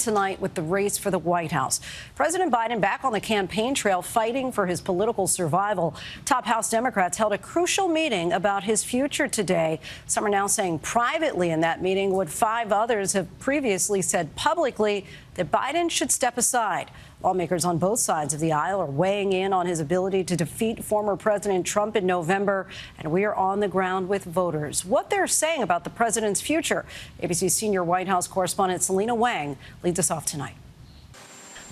tonight with the race for the White House. President Biden back on the campaign trail fighting for his political survival. Top House Democrats held a crucial meeting about his future today. Some are now saying privately in that meeting what 5 others have previously said publicly, that Biden should step aside. Lawmakers on both sides of the aisle are weighing in on his ability to defeat former President Trump in November, and we are on the ground with voters. What they're saying about the president's future. ABC's senior White House correspondent Selena Wang leads us off tonight.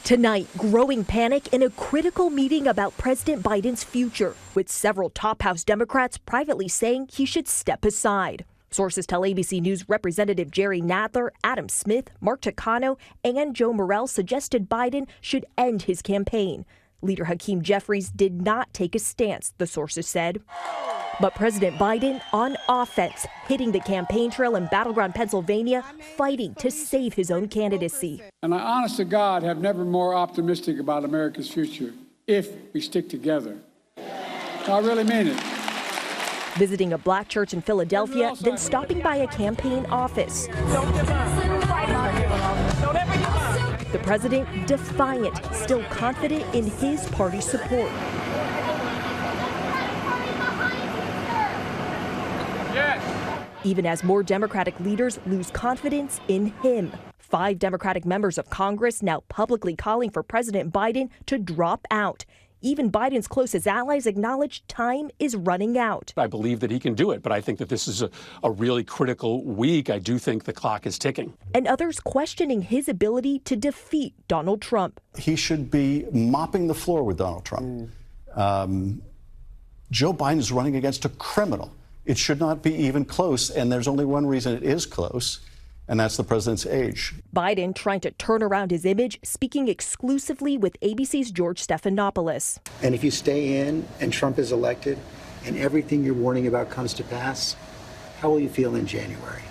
Tonight, growing panic in a critical meeting about President Biden's future, with several top House Democrats privately saying he should step aside. Sources tell ABC News Representative Jerry Nadler, Adam Smith, Mark Takano, and Joe Morell suggested Biden should end his campaign. Leader Hakeem Jeffries did not take a stance, the sources said. But President Biden on offense, hitting the campaign trail in battleground Pennsylvania, fighting to save his own candidacy. And I, honest to God, have never been more optimistic about America's future if we stick together. I really mean it. Visiting a black church in Philadelphia, then stopping by a campaign office. The president defiant, still confident in his party support. Even as more Democratic leaders lose confidence in him. 5 Democratic members of Congress now publicly calling for President Biden to drop out. Even Biden's closest allies acknowledge time is running out. I believe that he can do it, but I think that this is a really critical week. I do think the clock is ticking. And others questioning his ability to defeat Donald Trump. He should be mopping the floor with Donald Trump. Joe Biden is running against a criminal. It should not be even close, and there's only one reason it is close, and that's the president's age. Biden trying to turn around his image, speaking exclusively with ABC's George Stephanopoulos. And if you stay in and Trump is elected and everything you're warning about comes to pass, how will you feel in January?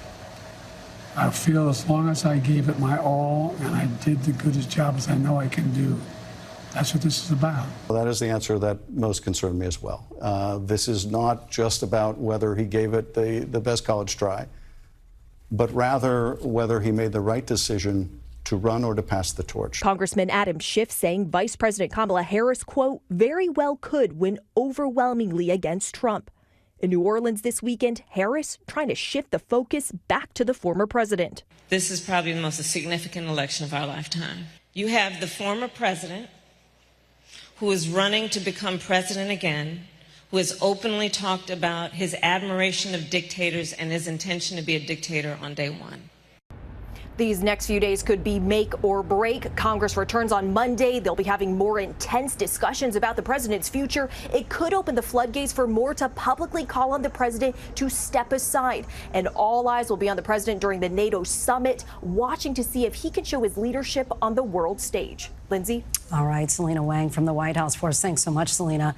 I feel as long as I gave it my all and I did the goodest job as I know I can do. That's what this is about. Well, that is the answer that most concerned me as well. This is not just about whether he gave it the best college try, but rather whether he made the right decision to run or to pass the torch. Congressman Adam Schiff saying Vice President Kamala Harris, quote, very well could win overwhelmingly against Trump. In New Orleans this weekend, Harris trying to shift the focus back to the former president. This is probably the most significant election of our lifetime. You have the former president who is running to become president again, who has openly talked about his admiration of dictators and his intention to be a dictator on day one. These next few days could be make or break. Congress returns on Monday. They'll be having more intense discussions about the president's future. It could open the floodgates for more to publicly call on the president to step aside. And all eyes will be on the president during the NATO summit, watching to see if he can show his leadership on the world stage. Lindsay? All right, Selena Wang from the White House for us. Thanks so much, Selena.